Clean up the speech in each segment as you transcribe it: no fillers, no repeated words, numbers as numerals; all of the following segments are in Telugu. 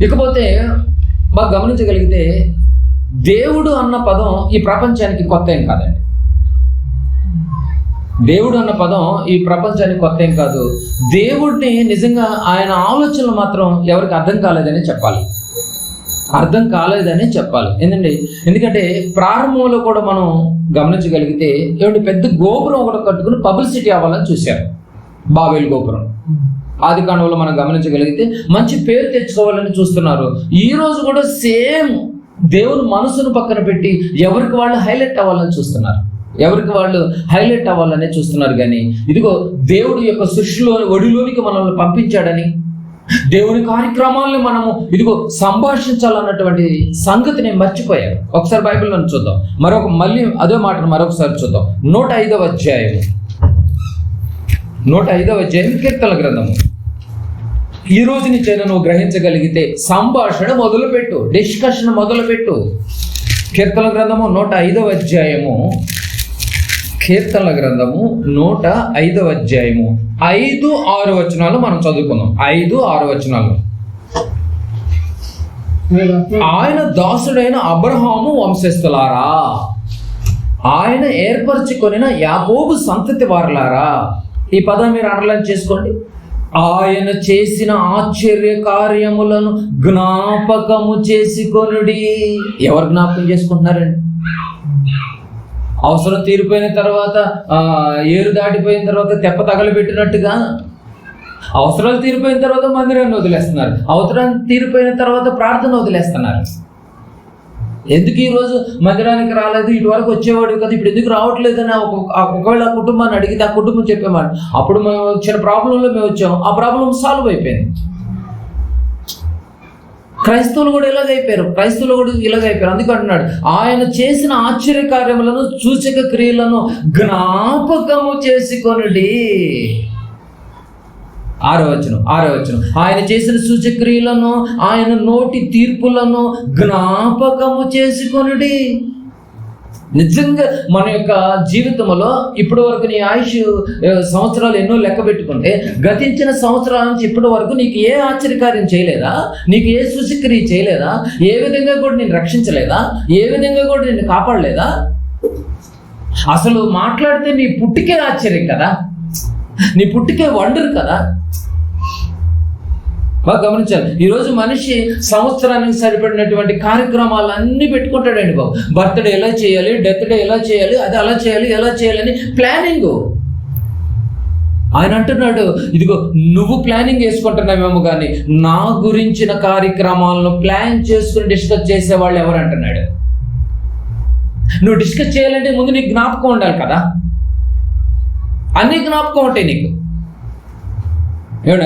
ఇకపోతే బాగా గమనించగలిగితే దేవుడు అన్న పదం ఈ ప్రపంచానికి కొత్త ఏం కాదండి. దేవుడు అన్న పదం ఈ ప్రపంచానికి కొత్త ఏం కాదు. దేవుడిని నిజంగా ఆయన ఆలోచనలు మాత్రం ఎవరికి అర్థం కాలేదని చెప్పాలి. ఎందుకంటే ప్రారంభంలో కూడా మనం గమనించగలిగితే పెద్ద గోపురం ఒకటి కట్టుకుని పబ్లిసిటీ అవ్వాలని చూశారు. బాబేలు గోపురం ఆది కాండంలో మనం గమనించగలిగితే మంచి పేరు తెచ్చుకోవాలని చూస్తున్నారు. ఈ రోజు కూడా సేమ్ దేవుని మనసును పక్కన పెట్టి ఎవరికి వాళ్ళు హైలైట్ అవ్వాలని చూస్తున్నారు. కానీ ఇదిగో దేవుడి యొక్క సృష్టిలో ఒడిలోనికి మనల్ని పంపించాడని, దేవుని కార్యక్రమాలను మనము ఇదిగో సంభాషించాలన్నటువంటి సంగతిని మర్చిపోయారు. ఒకసారి బైబిల్లో చూద్దాం, మళ్ళీ అదే మాటను మరొకసారి చూద్దాం. 105వ అధ్యాయం కీర్తనల గ్రంథము. ఈ రోజు నుంచైనా నువ్వు గ్రహించగలిగితే సంభాషణ మొదలుపెట్టు, డిస్కషన్ మొదలుపెట్టు. కీర్తనల గ్రంథము 105వ అధ్యాయము, కీర్తనల గ్రంథము 105వ అధ్యాయము 5-6 వచనాలు మనం చదువుకుందాం. 5-6 వచనాలు. ఆయన దాసుడైన అబ్రహాము వంశస్థులారా, ఆయన ఏర్పరచుకొనిన యాకోబు సంతతి వారలారా. ఈ పదం మీరు అండర్లైన్ చేసుకోండి. ఆయన చేసిన ఆశ్చర్య కార్యములను జ్ఞాపకము చేసుకొనుడి. ఎవరు జ్ఞాపకం చేసుకుంటున్నారండి? అవసరం తీరిపోయిన తర్వాత, ఏరు దాటిపోయిన తర్వాత తెప్ప తగలబెట్టినట్టుగా అవసరాలు తీరిపోయిన తర్వాత మందిరాన్ని వదిలేస్తున్నారు, అవసరం తీరిపోయిన తర్వాత ప్రార్థన వదిలేస్తున్నారు. ఎందుకు ఈరోజు మందిరానికి రాలేదు, ఇటువరకు వచ్చేవాడు కదా, ఇప్పుడు ఎందుకు రావట్లేదని ఒకవేళ ఆ కుటుంబాన్ని అడిగితే ఆ కుటుంబం చెప్పేవాడు, అప్పుడు మేము వచ్చిన ప్రాబ్లంలో మేము వచ్చాం, ఆ ప్రాబ్లం సాల్వ్ అయిపోయింది. క్రైస్తవులు కూడా ఇలాగైపోయారు. అందుకు అంటున్నాడు, ఆయన చేసిన ఆశ్చర్య కార్యములను సూచక క్రియలను జ్ఞాపకము చేసుకొనుడి. 6వ వచనం. ఆయన చేసిన సూచక్రియలను, ఆయన నోటి తీర్పులను జ్ఞాపకము చేసుకొనుడి. నిజంగా మన యొక్క జీవితంలో ఇప్పటి వరకు నీ ఆయుష్ సంవత్సరాలు ఎన్నో లెక్క పెట్టుకుంటే, గతించిన సంవత్సరాల నుంచి ఇప్పటి వరకు నీకు ఏ ఆశ్చర్యకార్యం చేయలేదా? నీకు ఏ సూచక్రియ చేయలేదా? ఏ విధంగా కూడా నేను రక్షించలేదా? ఏ విధంగా కూడా నేను కాపాడలేదా? అసలు మాట్లాడితే నీ పుట్టికే ఆశ్చర్యం కదా, నీ పుట్టికే వండరు కదా. బాగా గమనించాలి. ఈరోజు మనిషి సంవత్సరానికి సరిపడినటువంటి కార్యక్రమాలు అన్నీ పెట్టుకుంటాడండి బాబు. బర్త్డే ఎలా చేయాలి, డెత్ డే ఎలా చేయాలి, అది అలా చేయాలి, ఎలా చేయాలని ప్లానింగ్. ఆయన అంటున్నాడు, ఇదిగో నువ్వు ప్లానింగ్ వేసుకుంటున్నావేమో కానీ నా గురించిన కార్యక్రమాలను ప్లాన్ చేసుకుని డిస్కస్ చేసేవాళ్ళు ఎవరు అంటున్నాడు. నువ్వు డిస్కస్ చేయాలంటే ముందు నీకు జ్ఞాపకం ఉండాలి కదా. అన్ని జ్ఞాపకం ఉంటాయి నీకు,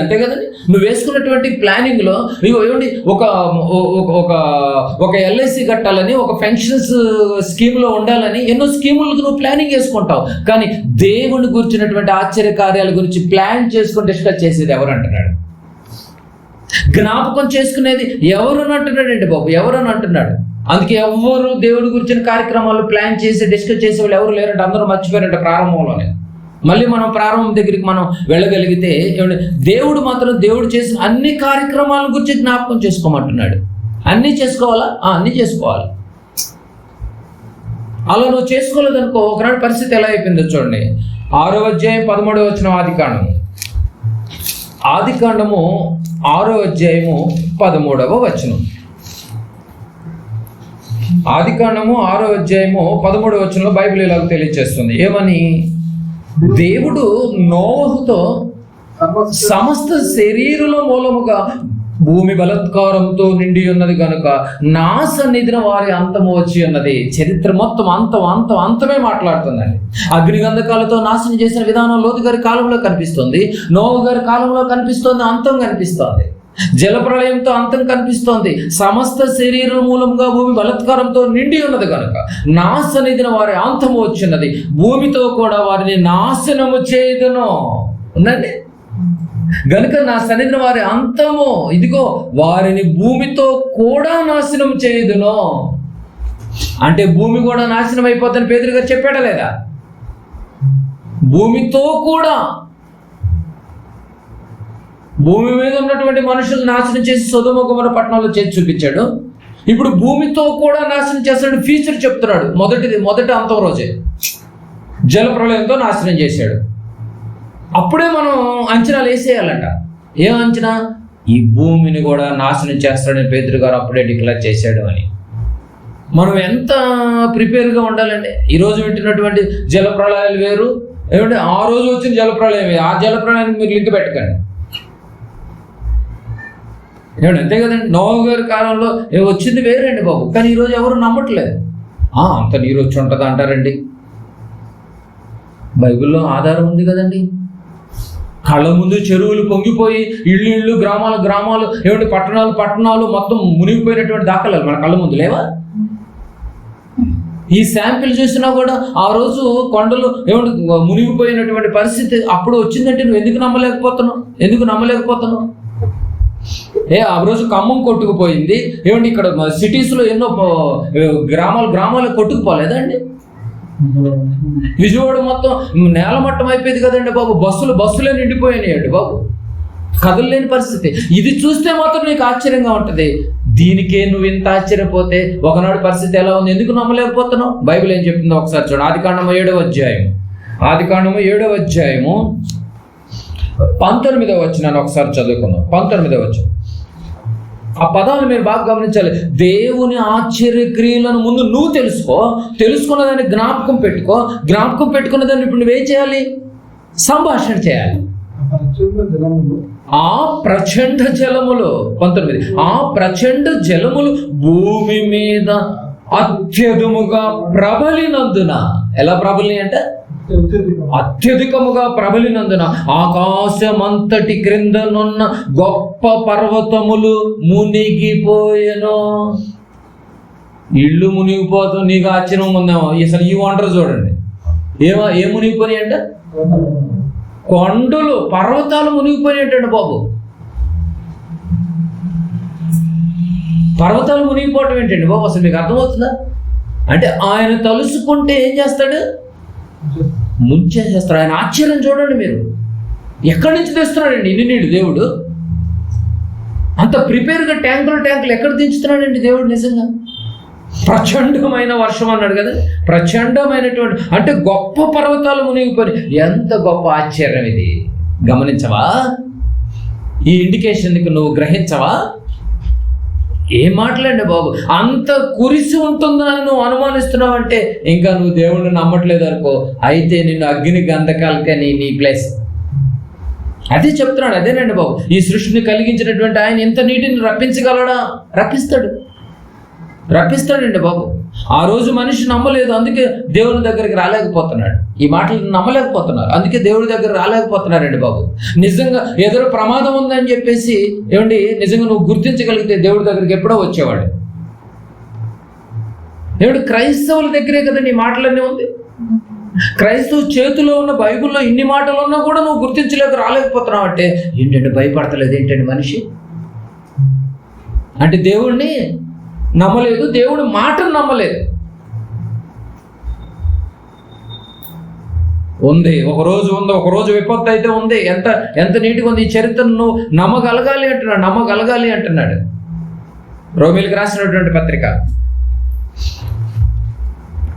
అంతే కదండి. నువ్వు వేసుకున్నటువంటి ప్లానింగ్లో ఏమండి, ఒక ఎల్ఐసి కట్టాలని, ఒక పెన్షన్స్ స్కీమ్లో ఉండాలని ఎన్నో స్కీములకు నువ్వు ప్లానింగ్ వేసుకుంటావు. కానీ దేవుని గురించినటువంటి ఆశ్చర్య కార్యాల గురించి ప్లాన్ చేసుకుని డిస్కస్ చేసేది ఎవరు అంటున్నాడు? జ్ఞాపకం చేసుకునేది ఎవరు అంటున్నాడండి బాబు, ఎవరని అంటున్నాడు. అందుకే ఎవరు దేవుడి గురించిన కార్యక్రమాలు ప్లాన్ చేసి డిస్కస్ చేసే వాళ్ళు ఎవరు లేరంటే అందరూ మర్చిపోయారంట ప్రారంభంలోనే. మళ్ళీ మనం ప్రారంభం దగ్గరికి మనం వెళ్ళగలిగితే దేవుడు మాత్రం దేవుడు చేసిన అన్ని కార్యక్రమాల గురించి జ్ఞాపకం చేసుకోమంటున్నాడు. అన్నీ చేసుకోవాలా? అన్నీ చేసుకోవాలి. అలా నువ్వు చేసుకోలేదనుకో, ఒకనాడు పరిస్థితి ఎలా అయిపోయిందో చూడండి. 6వ అధ్యాయం 13వ వచనం. ఆదికాండము 6వ అధ్యాయము 13వ వచనం. ఆదికాండము 6వ అధ్యాయము 13వ వచనంలో బైబిల్ ఇలాగ తెలియజేస్తుంది. ఏమని? దేవుడు నోవహుతో సమస్త శరీరుల మూలముగా భూమి బలత్కారంతో నిండి ఉన్నది కనుక నా సన్నిధిన వారి అంతము వచ్చి ఉన్నది. చరిత్ర మొత్తం అంతమే మాట్లాడుతుందండి. అగ్నిగంధకాలతో నాశనం చేసిన విధానం లోతు గారి కాలంలో కనిపిస్తుంది, నోవహు గారి కాలంలో కనిపిస్తుంది, అంతం కనిపిస్తుంది. జలప్రళయంతో అంతం కనిపిస్తోంది. సమస్త శరీరం మూలంగా భూమి బలత్కారంతో నిండి ఉన్నది కనుక నా సన్నిధిన వారి అంతము వచ్చినది, భూమితో కూడా వారిని నాశనము చేయుదును. ఉందండి, గనుక నా సన్నిధిన వారి అంతము, ఇదిగో వారిని భూమితో కూడా నాశనం చేయుదును. అంటే భూమి కూడా నాశనం అయిపోతుందని పేతురు గారు చెప్పాడా లేదా? భూమితో కూడా. భూమి మీద ఉన్నటువంటి మనుషులు నాశనం చేసి సొదొమ గొమొర్రా పట్టణాల్లో చేసి చూపించాడు. ఇప్పుడు భూమితో కూడా నాశనం చేస్తాడు. ఫ్యూచర్ చెప్తున్నాడు. మొదటి అంతం రోజే జలప్రళయంతో నాశనం చేశాడు. అప్పుడే మనం అంచనాలు వేసేయాలంట. ఏం అంచనా? ఈ భూమిని కూడా నాశనం చేస్తాడని పేతురు గారు అప్పుడే డిక్లేర్ చేశాడు అని. మనం ఎంత ప్రిపేర్గా ఉండాలండి. ఈరోజు వింటున్నటువంటి జలప్రళయాలు వేరు, ఏమంటే ఆ రోజు వచ్చిన జలప్రళయం వేరు. ఆ జలప్రళయానికి మీరు లింక్ పెట్టకండి. ఏమంటే అంతే కదండి. నోవహు గారి కాలంలో వచ్చింది వేరండి బాబు, కానీ ఈరోజు ఎవరు నమ్మట్లేదు. అంత నీరు వచ్చి ఉంటుంది అంటారండి. బైబిల్లో ఆధారం ఉంది కదండి. కళ్ళ ముందు చెరువులు పొంగిపోయి ఇళ్ళు గ్రామాలు ఏమిటి పట్టణాలు మొత్తం మునిగిపోయినటువంటి దాఖలాలు మన కళ్ళ ముందు లేవా? ఈ శాంపిల్ చూసినా కూడా ఆ రోజు కొండలు ఏమిటి మునిగిపోయినటువంటి పరిస్థితి అప్పుడు వచ్చిందంటే నువ్వు ఎందుకు నమ్మలేకపోతున్నావు? ఆ రోజు ఖమ్మం కొట్టుకుపోయింది. ఏమండి ఇక్కడ సిటీస్లో ఎన్నో గ్రామాలు కొట్టుకుపోలేదా అండి? విజయవాడ మొత్తం నేలమట్టం అయిపోయింది కదండి బాబు. బస్సులే నిండిపోయినాయండి బాబు. కదలలేని పరిస్థితి. ఇది చూస్తే మాత్రం నీకు ఆశ్చర్యంగా ఉంటుంది. దీనికే నువ్వు ఇంత ఆశ్చర్యపోతే ఒకనాడు పరిస్థితి ఎలా ఉంది? ఎందుకు నమ్మలేకపోతున్నావు? బైబిల్ ఏం చెప్తుందో ఒకసారి చూడు. ఆదికాండము 7వ అధ్యాయము 19వ వచనాన్ని ఒకసారి చదువుకుందాం. 19వ వచనం. ఆ పదాలు మీరు బాగా గమనించాలి. దేవుని ఆశ్చర్యక్రియలను ముందు నువ్వు తెలుసుకున్న దాన్ని జ్ఞాపకం పెట్టుకున్న దాన్ని ఇప్పుడు నువ్వేం చేయాలి? సంభాషణ చేయాలి. ఆ ప్రచండ జలములు 19 ఆ ప్రచండ జలములు భూమి మీద అత్యధికముగా ప్రబలినందున. ఎలా ప్రబలి అంటే అత్యధికముగా ప్రబలినందున ఆకాశమంతటి క్రిందనున్న గొప్ప పర్వతములు మునిగిపోయెను. ఇళ్ళు మునిగిపోతాం నీకు ఆశ్చర్యం ఉందేమో. అసలు ఈ వండర్ చూడండి. ఏం మునిగిపోయి అంటే కొండలు పర్వతాలు మునిగిపోయినట్టండి బాబు. పర్వతాలు మునిగిపోవటం ఏంటండి బాబు? అసలు మీకు అర్థమవుతుందా? అంటే ఆయన తలుసుకుంటే ఏం చేస్తాడు? ముంచేసేస్తాడు. ఆయన ఆశ్చర్యం చూడండి మీరు. ఎక్కడి నుంచి తెస్తున్నాడండి ఇన్ని నీళ్ళు దేవుడు? అంత ప్రిపేర్గా ట్యాంకులు ఎక్కడ దించుతున్నాడండి దేవుడు? నిజంగా ప్రచండమైన వర్షం అన్నాడు కదా. ప్రచండమైనటువంటి అంటే గొప్ప పర్వతాలు మునిగిపోయి. ఎంత గొప్ప ఆశ్చర్యం ఇది! గమనించవా? ఈ ఇండికేషన్కి నువ్వు గ్రహించవా? ఏం మాట్లాడండి బాబు. అంత కురిసి ఉంటుందని నువ్వు అనుమానిస్తున్నావు అంటే ఇంకా నువ్వు దేవుడిని నమ్మట్లేదు అనుకో. అయితే నిన్ను అగ్ని గంధకాలకే నీ ప్లేస్. అదే చెప్తున్నాడు. అదేనండి బాబు. ఈ సృష్టిని కలిగించినటువంటి ఆయన ఎంత నీటిని రప్పించగలడా? రప్పిస్తాడండి బాబు. ఆ రోజు మనిషి నమ్మలేదు, అందుకే దేవుని దగ్గరికి రాలేకపోతున్నాడు. ఈ మాటలు నమ్మలేకపోతున్నారు, అందుకే దేవుడి దగ్గర రాలేకపోతున్నారండి బాబు. నిజంగా ఏదో ప్రమాదం ఉందని చెప్పేసి ఏమండి నిజంగా నువ్వు గుర్తించగలిగితే దేవుడి దగ్గరికి ఎప్పుడో వచ్చేవాడు. ఏమిటి క్రైస్తవుల దగ్గరే కదండి ఈ మాటలన్నీ ఉంది. క్రైస్తవ చేతిలో ఉన్న బైబిల్లో ఇన్ని మాటలు ఉన్నా కూడా నువ్వు రాలేకపోతున్నావు అంటే ఏంటంటే భయపడతలేదు ఏంటండి మనిషి? అంటే దేవుణ్ణి నమ్మలేదు, దేవుడి మాటను నమ్మలేదు. ఉంది ఒక రోజు విపత్తు అయితే ఉంది. ఎంత నీటిగా ఉంది. ఈ చరిత్రను నువ్వు నమ్మగలగాలి అంటున్నాడు రోమీయులకు రాసినటువంటి పత్రిక.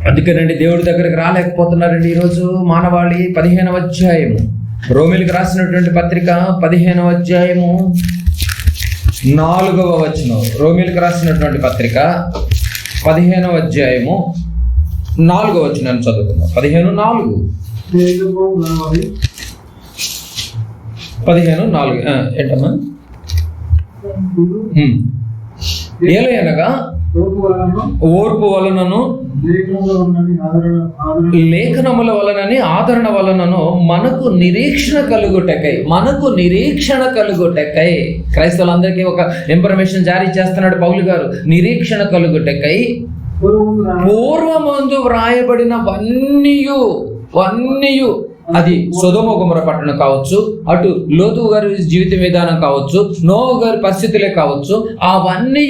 అందుకేనండి దేవుడి దగ్గరికి రాలేకపోతున్నారండి ఈరోజు మానవాళి. 15వ అధ్యాయము రోమీయులకు రాసినటువంటి పత్రిక 15వ అధ్యాయము 4వ వచనం. రోమీయులకు రాసినటువంటి పత్రిక 15వ అధ్యాయము 4వ వచనాన్ని చదువుకుందాం. 15:4 ఏంటమ్మా? ఏలయనగా ఓర్పు వలనను లేఖనముల వలనని ఆదరణ వలనను మనకు నిరీక్షణ కలుగుటకై క్రైస్తవులందరికీ ఒక ఇన్ఫర్మేషన్ జారీ చేస్తున్నాడు పౌలు గారు. నిరీక్షణ కలుగుటకై పూర్వమందు వ్రాయబడినవన్నీయు అది సొదొమ గొమొర్రా పట్టణం కావచ్చు, అటు లోతు గారి జీవిత విధానం కావచ్చు, నోవహు గారి పరిస్థితులే కావచ్చు, అవన్నీ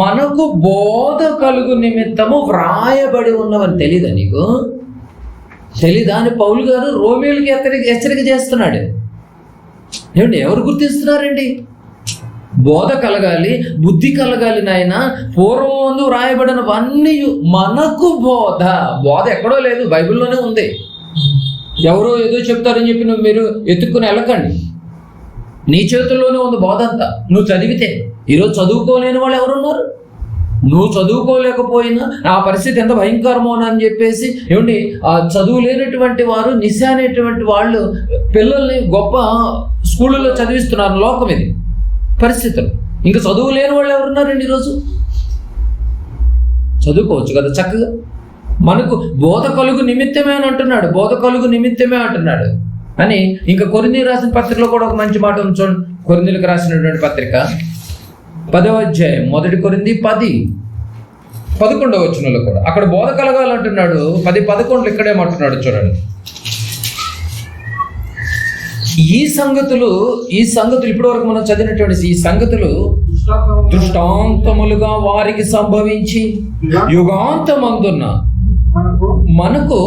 మనకు బోధ కలుగు నిమిత్తము వ్రాయబడి ఉన్నవని తెలీదా నీకు? తెలీదా అని పౌలు గారు రోమీయులకి హెచ్చరిక చేస్తున్నాడు. ఏమండి, ఎవరు గుర్తిస్తున్నారండి? బోధ కలగాలి, బుద్ధి కలగాలి నాయన. పూర్వం వ్రాయబడినవన్నీ మనకు బోధ ఎక్కడో లేదు, బైబిల్లోనే ఉంది. ఎవరో ఏదో చెప్తారని చెప్పి మీరు ఎత్తుక్కుని వెళ్ళకండి. నీ చేతుల్లోనే ఉంది బోధ అంతా. నువ్వు చదివితే. ఈరోజు చదువుకోలేని వాళ్ళు ఎవరున్నారు? నువ్వు చదువుకోలేకపోయినా ఆ పరిస్థితి ఎంత భయంకరమో అని చెప్పేసి ఏమండి, ఆ చదువు లేనటువంటి వారు, నిశ అనేటువంటి వాళ్ళు పిల్లల్ని గొప్ప స్కూళ్ళలో చదివిస్తున్నారు. లోకం ఇది పరిస్థితులు. ఇంకా చదువు లేని వాళ్ళు ఎవరున్నారండి ఈరోజు? చదువుకోవచ్చు కదా చక్కగా. మనకు బోధ కలుగు నిమిత్తమే అని అంటున్నాడు, బోధ కలుగు నిమిత్తమే అంటున్నాడు అని. ఇంకా కొరింథీయులకు రాసిన పత్రికలో కూడా ఒక మంచి మాట ఉంది చూడండి. కొరింథీయులకు రాసినటువంటి పత్రిక 10వ అధ్యాయం, 1 కొరింథీ 10:11 వచనంలో కూడా అక్కడ బోధ కలగాలంటున్నాడు. 10:11 ఇక్కడేమంటున్నాడు చూడండి. ఈ సంగతులు ఇప్పటి వరకు మనం చదివినటువంటి ఈ సంగతులు దృష్టాంతములుగా వారికి సంభవించి యుగాంతమందున్న మనకు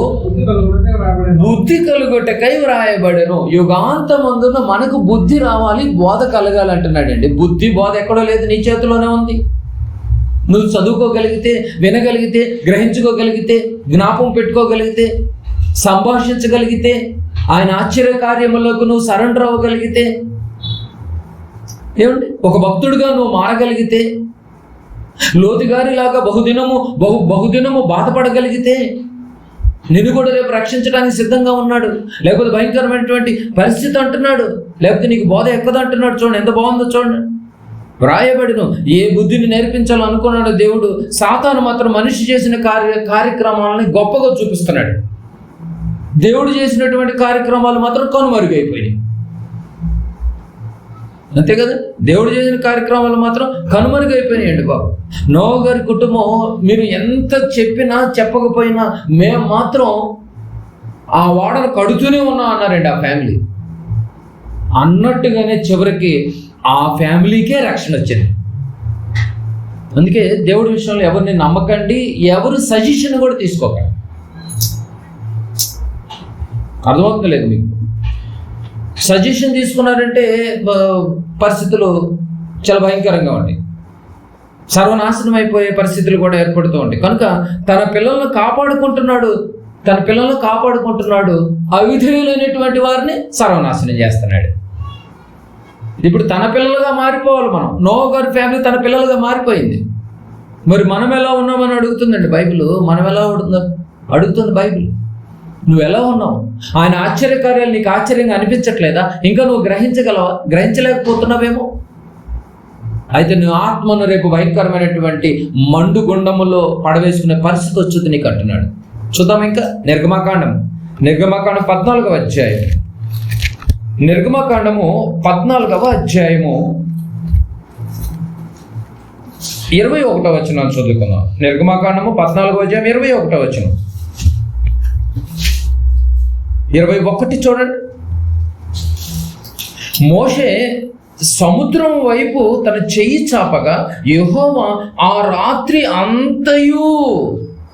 బుద్ధి కలుగుటకై వ్రాయబడెను. యుగాంతమందున మనకు బుద్ధి రావాలి, బోధ కలగాలంటున్నాడండి. బుద్ధి బోధ ఎక్కడో లేదు, నీ చేతిలోనే ఉంది. నువ్వు చదువుకోగలిగితే, వినగలిగితే, గ్రహించుకోగలిగితే, జ్ఞాపకం పెట్టుకోగలిగితే, సంభాషించగలిగితే, ఆయన ఆశ్చర్య కార్యములకు నువ్వు సరెండర్ అవ్వగలిగితే, ఏమండి ఒక భక్తుడిగా నువ్వు మారగలిగితే, లోతుగారిలాగా బహుదినము బాధపడగలిగితే, నిన్ను కూడా రేపు రక్షించడానికి సిద్ధంగా ఉన్నాడు. లేకపోతే భయంకరమైనటువంటి పరిస్థితి అంటున్నాడు, లేకపోతే నీకు బోధ ఎక్కదు అంటున్నాడు. చూడండి ఎంత బాగుందో చూడండి. వ్రాయబడిను. ఏ బుద్ధిని నేర్పించాలనుకున్నాడు దేవుడు, సాతాను మాత్రం మనిషి చేసిన కార్యక్రమాలని గొప్పగా చూపిస్తున్నాడు. దేవుడు చేసినటువంటి కార్యక్రమాలు మాత్రం కనుమరుగైపోయినాయి. అంతే కదా, దేవుడు చేసిన కార్యక్రమాలు మాత్రం కనుమరుగైపోయినాయండి బాబు. నోవా గారి కుటుంబం మీరు ఎంత చెప్పినా చెప్పకపోయినా మేము మాత్రం ఆ వాడను కడుతూనే ఉన్నాం అన్నారండి ఆ ఫ్యామిలీ. అన్నట్టుగానే చివరికి ఆ ఫ్యామిలీకే రక్షణ వచ్చింది. అందుకే దేవుడి విషయంలో ఎవరిని నమ్మకండి, ఎవరు సజెషన్ కూడా తీసుకోకండి. అర్థమవుతుంది లేదు మీకు? సజెషన్ తీసుకున్నారంటే పరిస్థితులు చాలా భయంకరంగా ఉంటాయి, సర్వనాశనం అయిపోయే పరిస్థితులు కూడా ఏర్పడుతూ ఉంటాయి. కనుక తన పిల్లలను కాపాడుకుంటున్నాడు, అవిధేయులైనటువంటి వారిని సర్వనాశనం చేస్తున్నాడు. ఇప్పుడు తన పిల్లలుగా మారిపోవాలి మనం. నోవా గారి ఫ్యామిలీ తన పిల్లలుగా మారిపోయింది. మరి మనం ఎలా ఉన్నామని అడుగుతుందండి బైబిల్. మనం ఎలా అడుగుతుంది బైబిల్. నువ్వు ఎలా ఉన్నావు? ఆయన ఆశ్చర్యకార్యాలు నీకు ఆశ్చర్యంగా అనిపించట్లేదా? ఇంకా నువ్వు గ్రహించగలవా? గ్రహించలేకపోతున్నావేమో. అయితే నువ్వు ఆత్మను రేపు భయంకరమైనటువంటి మండుగుండములో పడవేసుకునే పరిస్థితి వచ్చింది నీకు అంటున్నాడు. చూద్దాం ఇంకా నిర్గమకాండం 14వ అధ్యాయం. నిర్గమకాండము 14వ అధ్యాయము 21వ వచనం చదువుకుందాం. నిర్గమకాండము 14వ అధ్యాయం 21వ వచనం. 21 చూడండి. మోషే సముద్రం వైపు తన చెయ్యి చాపగా యెహోవా ఆ రాత్రి అంతయు,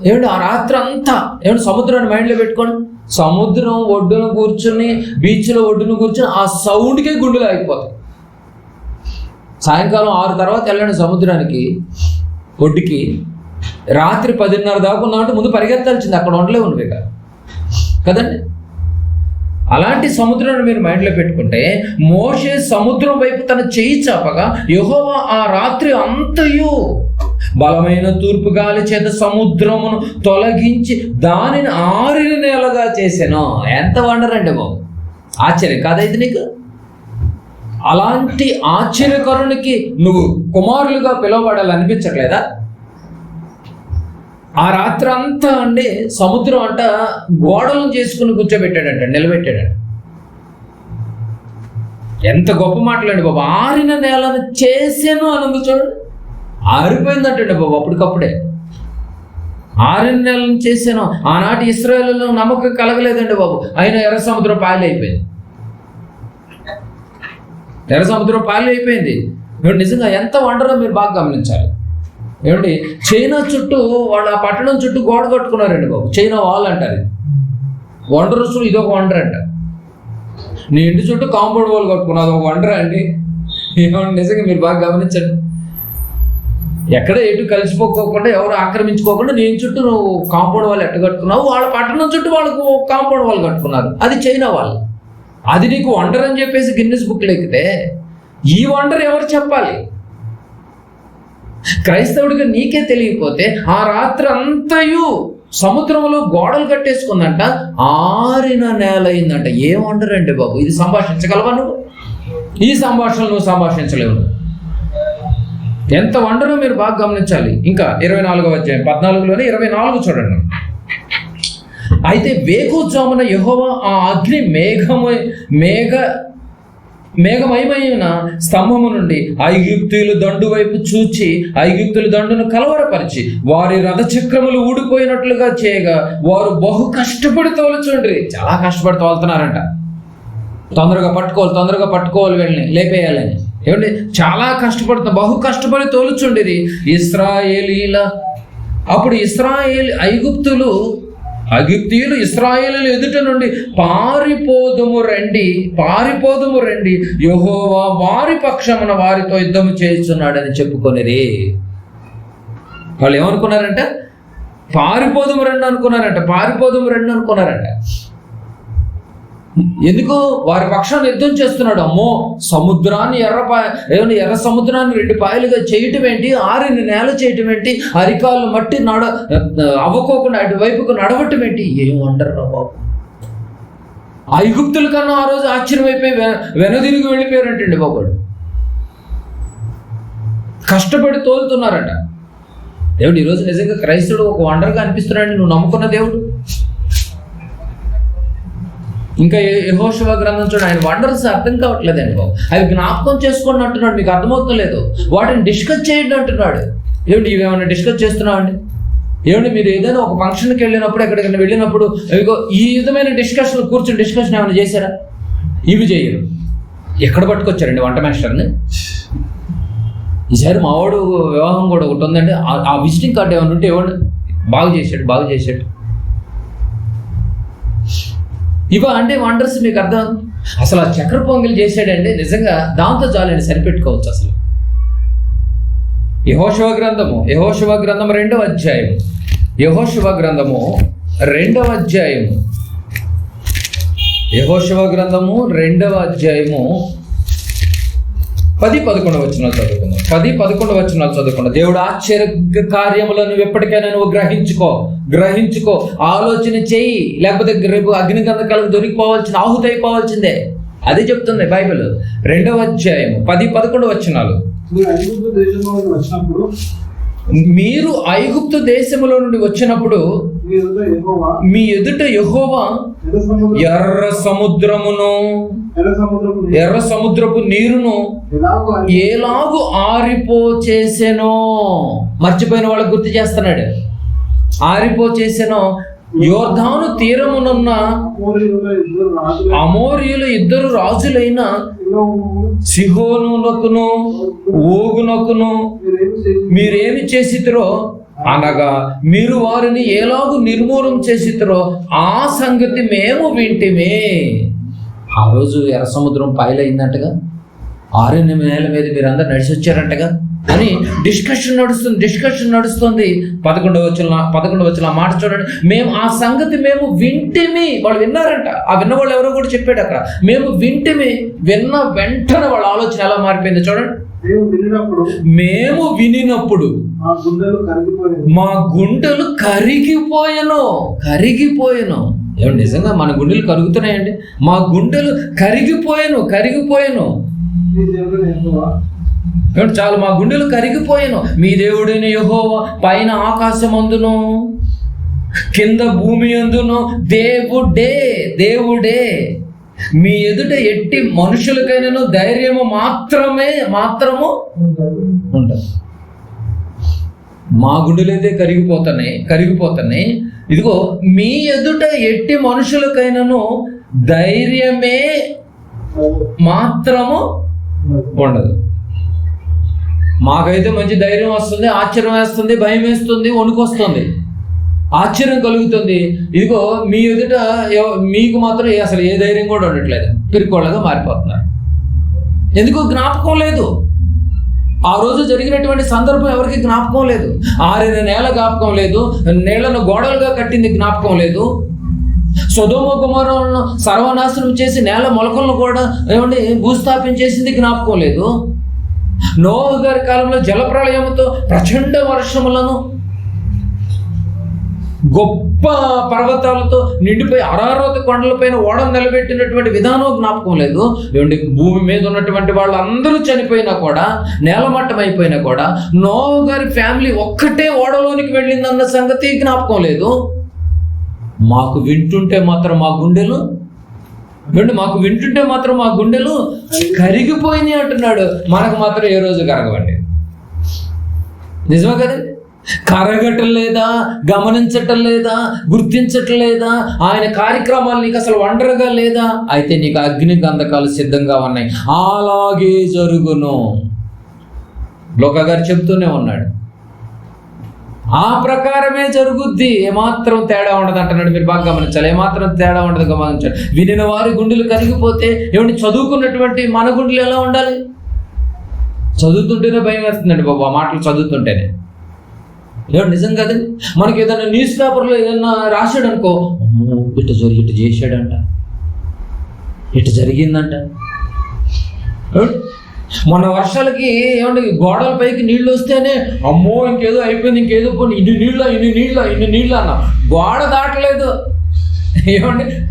ఏమిటి ఆ రాత్రి అంతా, ఏమిటి సముద్రాన్ని మైండ్లో పెట్టుకోండి. సముద్రం ఒడ్డున కూర్చుని, బీచ్లో ఒడ్డున కూర్చుని ఆ సౌండ్కే గుండెలు ఆగిపోతాయి. సాయంకాలం 6 తర్వాత వెళ్ళండి సముద్రానికి, ఒడ్డుకి. రాత్రి 10:30 దాకా ఉన్నామంటే ముందు పరిగెత్తాల్సింది, అక్కడ ఉండలేవు నువ్వు కదండి. అలాంటి సముద్రాన్ని మీరు మైండ్లో పెట్టుకుంటే, మోషే సముద్రం వైపు తన చెయ్యి చాపగా యెహోవా ఆ రాత్రి అంతయు బలమైన తూర్పు గాలి చేత సముద్రమును తొలగించి దానిని ఆరిన నేలగా చేసాను. ఎంత వండరండి బాబు, ఆశ్చర్యం కాదైతే నీకు? అలాంటి ఆశ్చర్యకరునికి నువ్వు కుమారులుగా పిలువబడాలి అనిపించట్లేదా? ఆ రాత్రి అంతా అండి సముద్రం అంట గోడలను చేసుకుని కూర్చోబెట్టాడంట, నిలబెట్టాడంట. ఎంత గొప్ప మాటలండి బాబు. ఆరిన నేలను చేసాను అనందు చూడండి, ఆరిపోయిందంటండి బాబు అప్పటికప్పుడే. ఆరిన నేలను చేసాను. ఆనాటి ఇశ్రాయేలులో నమ్మకం కలగలేదండి బాబు. అయినా ఎర్ర సముద్రం పాలైపోయింది. ఎర్ర సముద్రం పాలైపోయింది. నిజంగా ఎంత వండరో మీరు బాగా గమనించాలి. ఏమండి, చైనా చుట్టూ వాళ్ళ ఆ పట్టణం చుట్టూ గోడ కట్టుకున్నారండి బాబు. చైనా వాల్ అంటారు. వండరస్సులు ఇదొక వండర్ అంట. నీ ఇంటి చుట్టూ కాంపౌండ్ వాల్ కట్టుకున్నావు, ఒక వండరా అండి? ఏమన్నా నిజంగా మీరు బాగా గమనించండి. ఎక్కడ ఎటు కలిసిపోకోకుండా, ఎవరు ఆక్రమించుకోకుండా నీ చుట్టూ నువ్వు కాంపౌండ్ వాళ్ళు ఎట్ట కట్టుకున్నావు, వాళ్ళ పట్టణం చుట్టూ వాళ్ళకు కాంపౌండ్ వాళ్ళు కట్టుకున్నారు. అది చైనా వాళ్ళు. అది నీకు వండర్ అని చెప్పేసి గిన్నెస్ బుక్లు ఎక్కితే ఈ వండర్ ఎవరు చెప్పాలి? క్రైస్తవుడిగా నీకే తెలియకపోతే ఆ రాత్రి అంతయు సముద్రంలో గోడలు కట్టేసుకుందంట, ఆరిన నేల అయిందంట. ఏం వండరండి బాబు, ఇది సంభాషించగలవా నువ్వు? ఈ సంభాషణలు నువ్వు సంభాషించలేవు. ఎంత వండరో మీరు బాగా గమనించాలి. ఇంకా 24వ అధ్యాయం 14లోనే 24 చూడండి. అయితే వేకుజామున యెహోవా ఆ అగ్ని మేఘమయమైన స్తంభము నుండి ఐగుప్తీయులు దండు వైపు చూచి ఐగుప్తుల దండును కలవరపరిచి వారి రథచక్రములు ఊడిపోయినట్లుగా చేయగా వారు బహు కష్టపడి తోలుచుండ్రి. చాలా కష్టపడి తోలుతున్నారంట. తొందరగా పట్టుకోవాలి వీళ్ళని, లేపేయాలని. ఏమండి, చాలా బహు కష్టపడి తోలుచుండిరి ఇశ్రాయేలీల. అప్పుడు ఐగుప్తీయులు ఇశ్రాయేలీయుల ఎదుట నుండి పారిపోదుము రండి, యెహోవా వారి పక్షమున వారితో యుద్ధము చేస్తున్నాడని చెప్పుకొనిరి. వాళ్ళు ఏమనుకున్నారంట? పారిపోదుము రండి అనుకున్నారంట. ఎందుకు? వారి పక్షాన్ని యుద్ధం చేస్తున్నాడు. అమ్మో, సముద్రాన్ని ఎర్ర సముద్రాన్ని 2 పాయలుగా చేయటం ఏంటి, ఆరిని నేల చేయటం ఏంటి, అరికాళ్ళు మట్టి అవ్వకోకుండా అటువైపుకు నడవటం ఏంటి? ఏం వండరు బాబు. ఐగుప్తుల కన్నా ఆ రోజు ఆశ్చర్యమైపోయి వెనుదిరిగి వెళ్ళిపోయారంటండి బాబు. కష్టపడి తోలుతున్నారట. దేవుడు ఈరోజు నిజంగా క్రైస్తవుడు ఒక వండర్గా అనిపిస్తున్నాడు నువ్వు నమ్ముకున్న దేవుడు. ఇంకా యెహోషువ గ్రంథం చూడండి, ఆయన వండర్స్ అర్థం కావట్లేదండి బాబు. అవి జ్ఞాపకం చేసుకోండి అంటున్నాడు, మీకు అర్థమవుతలేదు. వాటిని డిస్కస్ చేయండి అంటున్నాడు. ఏమిటి ఇవేమన్నా డిస్కస్ చేస్తున్నావు అండి? ఏమండి, మీరు ఏదైనా ఒక ఫంక్షన్కి వెళ్ళినప్పుడు, ఎక్కడికైనా వెళ్ళినప్పుడు ఈ విధమైన కూర్చొని డిస్కషన్ ఏమైనా చేశారా? ఇవి చేయరు. ఎక్కడ పట్టుకొచ్చారండి వంట మాస్టర్ని? ఈసారి మావాడు వివాహం కూడా ఒకటి ఉందండి, ఆ విజిటింగ్ కార్డు ఏమైనా ఉంటే ఇవ్వండి. బాగు చేశాడు. ఇవా అంటే వండర్స్ మీకు అర్థం. అసలు ఆ చక్ర పొంగల్ చేశాడంటే నిజంగా దాంతో చాలని సరిపెట్టుకోవచ్చు. అసలు యెహోషువ గ్రంథము 2వ అధ్యాయం, యెహోషువ గ్రంథము 2వ అధ్యాయము 2వ అధ్యాయము 10-11 వచనాలు చదువుకుందాం. 10-11 వచనాలు చదువుకుందాం. దేవుడు ఆశ్చర్య కార్యములను ఎప్పటికైనా నువ్వు గ్రహించుకో, ఆలోచన చెయ్యి, లేకపోతే రేపు అగ్నిగంధకాలకు దొరికిపోవాల్సిన, ఆహుతి అయిపోవాల్సిందే. అది చెప్తుంది బైబిల్. 2వ అధ్యాయం 10-11 వచనాలు. మీరు ఐగుప్తు దేశములో నుండి వచ్చినప్పుడు మీ ఎదుట యెహోవా ఎర్ర సముద్రపు నీరును ఎలాగు చేసెనో. మర్చిపోయిన వాళ్ళకు గుర్తు చేస్తున్నాడు. చేసెనో యోర్దాను తీరమునున్న అమోరీయులు 2 రాజులైన సిహోనునకును ఓగునకును మీరేమి చేసిరో, అనగా మీరు వారిని ఎలాగూ నిర్మూలం చేసిరో ఆ సంగతి మేము వింటిమే. ఆ రోజు ఎర్ర సముద్రం పాయలైందంటగా, 6 నేల మీద మీరు అందరు నడిచి వచ్చారంటగా అని డిస్కషన్ నడుస్తుంది. 11వ వచనం మాట చూడండి. మేము ఆ సంగతి వింటిమి. వాళ్ళు విన్నారంట. ఆ విన్నవాళ్ళు ఎవరో కూడా చెప్పాడు అక్కడ. మేము వింటిమి. విన్న వెంటనే వాళ్ళ ఆలోచన ఎలా మారిపోయింది చూడండి. మేము వినినప్పుడు మా గుండెలు కరిగిపోయాను. ఏమండి, నిజంగా మన గుండెలు కరుగుతున్నాయండి. మా గుండెలు కరిగిపోయాను. చాలు, మా గుండెలు కరిగిపోయాను. మీ దేవుడైన యెహోవా పైన ఆకాశమందును కింద భూమి అందును దేవుడే. మీ ఎదుట ఎట్టి మనుషులకైనా ధైర్యము మాత్రము ఉండదు. మా గుండెలైతే కరిగిపోతున్నాయి. ఇదిగో, మీ ఎదుట ఎట్టి మనుషులకైనాను ధైర్యమే మాత్రము ఉండదు. మాకైతే మంచి ధైర్యం వస్తుంది, ఆశ్చర్యం వేస్తుంది, భయం వేస్తుంది, వణుకొస్తుంది, ఆశ్చర్యం కలుగుతుంది. ఇదిగో మీ ఎదుట మీకు మాత్రం అసలు ఏ ధైర్యం కూడా ఉండట్లేదు. పిరికోళ్ళగా మారిపోతున్నారు. ఎందుకు? జ్ఞాపకం లేదు. ఆ రోజు జరిగినటువంటి సందర్భం ఎవరికి జ్ఞాపకం లేదు. ఆరిన నేల జ్ఞాపకం లేదు, నేలను గోడలుగా కట్టింది జ్ఞాపకం లేదు. సొదొమ గొమొర్రాలను సర్వనాశనం చేసి నేల మొలకలను కూడా భూస్థాపించేసింది జ్ఞాపకం లేదు. నోవహు గారి కాలంలో జలప్రళయంతో ప్రచండ వర్షములను, గొప్ప పర్వతాలతో నిండిపోయి అరారోత కొండలపైన ఓడను నిలబెట్టినటువంటి విధానం జ్ఞాపకం లేదు. భూమి మీద ఉన్నటువంటి వాళ్ళు అందరూ చనిపోయినా కూడా, నేలమట్టం అయిపోయినా కూడా, నోవహు గారి ఫ్యామిలీ ఒక్కటే ఓడలోనికి వెళ్ళిందన్న సంగతి జ్ఞాపకం లేదు. మాకు వింటుంటే మాత్రం మా గుండెలు కరిగిపోయినాయి అంటున్నాడు. మనకు మాత్రం ఏ రోజు కరగవండి. నిజమే కదండి? కరగటం లేదా, గమనించటం లేదా, గుర్తించటం లేదా, ఆయన కార్యక్రమాలు నీకు అసలు వండరగా లేదా? అయితే నీకు అగ్ని గంధకాలు సిద్ధంగా ఉన్నాయి. అలాగే జరుగును. లోక గారు చెప్తూనే ఉన్నాడు, ఆ ప్రకారమే జరుగుద్ది, ఏమాత్రం తేడా ఉండదు అంటున్నాడు. మీరు బాగా గమనించాలి, ఏమాత్రం తేడా ఉండదు గమనించాలి. వినిన వారి గుండెలు కరిగిపోతే చదువుకున్నటువంటి మన గుండెలు ఎలా ఉండాలి? చదువుతుంటేనే భయం వేస్తుందండి బాబు, ఆ మాటలు చదువుతుంటేనే. నిజం కదండి. మనకి ఏదైనా న్యూస్ పేపర్లో ఏదైనా రాశాడు అనుకో, అమ్మో ఇటు చేశాడంట, ఇటు జరిగిందంట. మొన్న వర్షాలకి గోడల పైకి నీళ్ళు వస్తేనే అమ్మో ఇంకేదో అయిపోయింది, ఇంకేదో పోనీ, ఇన్ని నీళ్ళు అన్న. గోడ దాటలేదు,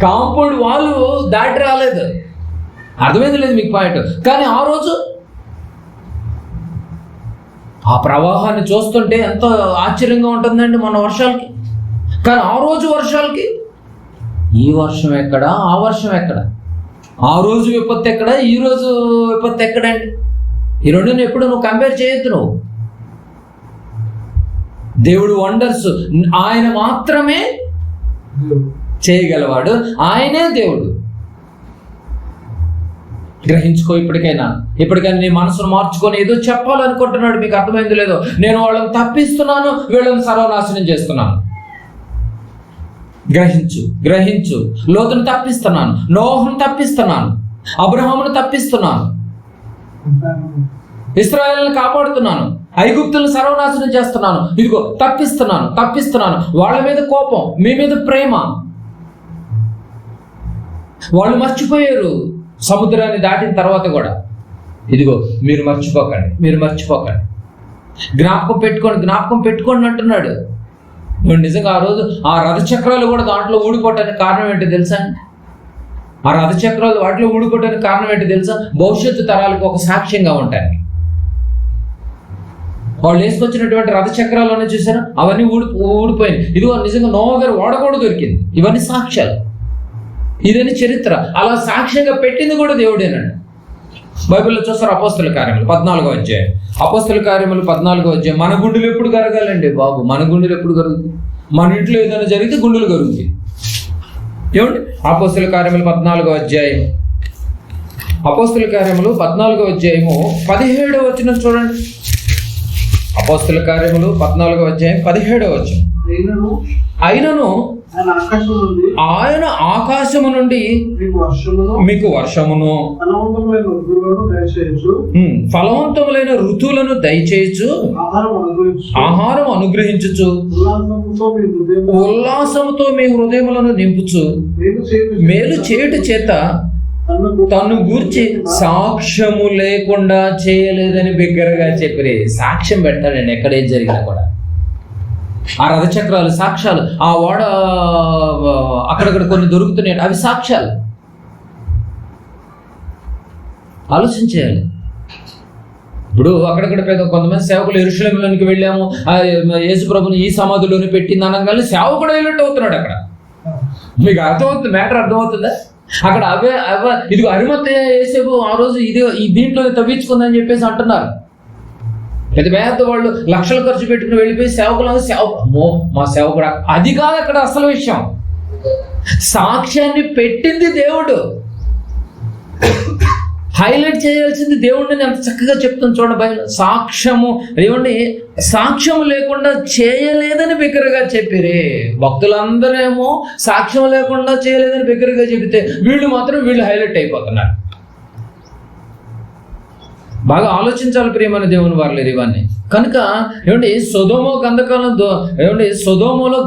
కాంపౌండ్ వాళ్ళు దాటి రాలేదు. అర్థమైంది లేదు మీకు పాయింట్. కానీ ఆ రోజు ఆ ప్రవాహాన్ని చూస్తుంటే ఎంతో ఆశ్చర్యంగా ఉంటుందండి మన వర్షాలకి. కానీ ఆ రోజు వర్షాలకి ఈ వర్షం ఎక్కడ, ఆ వర్షం ఎక్కడ? ఆ రోజు విపత్తు ఎక్కడ, ఈ రోజు విపత్తు ఎక్కడండి? ఈ రెండుని ఎప్పుడు నువ్వు కంపేర్ చేయొద్దు. నువ్వు దేవుడు వండర్స్ ఆయన మాత్రమే చేయగలవాడు, ఆయనే దేవుడు. గ్రహించుకో. ఇప్పటికైనా నీ మనసును మార్చుకొని ఏదో చెప్పాలనుకుంటున్నాడు. మీకు అర్థమైంది లేదో? నేను వాళ్ళని తప్పిస్తున్నాను, వీళ్ళని సర్వనాశనం చేస్తున్నాను. గ్రహించు. లోతును తప్పిస్తున్నాను, నోహును తప్పిస్తున్నాను, అబ్రహామును తప్పిస్తున్నాను, ఇశ్రాయేలును కాపాడుతున్నాను, ఐగుప్తులను సర్వనాశనం చేస్తున్నాను. ఇదిగో తప్పిస్తున్నాను. వాళ్ళ మీద కోపం, మీ మీద ప్రేమ. వాళ్ళు మర్చిపోయారు సముద్రాన్ని దాటిన తర్వాత కూడా. ఇదిగో మీరు మర్చిపోకండి, జ్ఞాపకం పెట్టుకోండి అంటున్నాడు. నిజంగా ఆ రోజు ఆ రథచక్రాలు కూడా దాంట్లో ఊడిపోవటానికి కారణం ఏంటో తెలుసా? ఆ రథచక్రాలు వాటిలో ఊడిపోవటానికి కారణం ఏంటో తెలుసా? భవిష్యత్తు తరాలకు ఒక సాక్ష్యంగా ఉంటాయి. వాళ్ళు వేసుకొచ్చినటువంటి రథచక్రాలను చూసారా, అవన్నీ ఊడిపోయినాయి. ఇదిగో నిజంగా నోవహు గారు ఓడ కూడా దొరికింది. ఇవన్నీ సాక్ష్యాలు, ఇదని చరిత్ర. అలా సాక్ష్యంగా పెట్టింది కూడా దేవుడేనండి. బైబిల్లో చూస్తారు అపోస్తల కార్యములు 14వ అధ్యాయం. అపోస్తల కార్యములు 14వ అధ్యాయం. మన గుండెలు ఎప్పుడు కరగాలండి బాబు? మన గుండెలు ఎప్పుడు కరుగుతాయి? మన ఇంట్లో ఏదైనా జరిగితే గుండెలు కరుగుతాయి. ఏమండి? అపోస్తల కార్యములు 14వ అధ్యాయం. అపోస్తల కార్యములు 14వ అధ్యాయము 17వ వచనం చూడండి. అపోస్తల కార్యములు 14వ అధ్యాయం 17వ వచనం. అయినను ఆయన ఆకాశము నుండి మీకు వర్షమును ఫలవంతములైన ఋతువులను దయచేయచ్చు, ఆహారం అనుగ్రహించుచు, ఉల్లాసముతో మీ హృదయములను నింపుచు, మేలు చేయుట చేత తను గూర్చి సాక్ష్యము లేకుండా చేయలేదని బిగ్గరగా చెప్పి సాక్ష్యం పెడతాడండి ఎక్కడేం జరిగినా కూడా. ఆ రథచక్రాలు సాక్ష్యాలు, ఆ ఓడ అక్కడక్కడ కొన్ని దొరుకుతున్నాయి, అవి సాక్ష్యాలు. ఆలోచించేయాలి. ఇప్పుడు అక్కడక్కడ కొంతమంది సేవకులు యెరూషలేములోనికి వెళ్ళాము, యేసు ప్రభుని ఈ సమాధిలోని పెట్టింది అనగానే సేవకుడు వెళ్ళట్టు అవుతున్నాడు. అక్కడ మీకు అర్థమవుతుంది, మ్యాటర్ అర్థమవుతుందా? అక్కడ అవే ఇదిగో అరిమత్తయ్య యేసేపు ఆ రోజు దీంట్లో తవ్వించుకుందని చెప్పేసి అంటున్నారు. పెద్ద వాళ్ళు లక్షలు ఖర్చు పెట్టుకుని వెళ్ళిపోయి సేవకులు మా సేవకుడు. అది కాదు అక్కడ అసలు విషయం. సాక్ష్యాన్ని పెట్టింది దేవుడు. హైలైట్ చేయాల్సింది దేవుడిని ఎంత చక్కగా చెప్తుంది చూడండి బైబిల్. సాక్ష్యము ఏమండి, సాక్ష్యం లేకుండా చేయలేదని బిగ్గరగా చెప్పిరే. భక్తులందరేమో సాక్ష్యం లేకుండా చేయలేదని బిగ్గరగా చెబితే వీళ్ళు హైలైట్ అయిపోతున్నారు. బాగా ఆలోచించాలి ప్రియమైన దేవుని వారలేదు ఇవన్నీ. కనుక ఏమండి సొదోమలో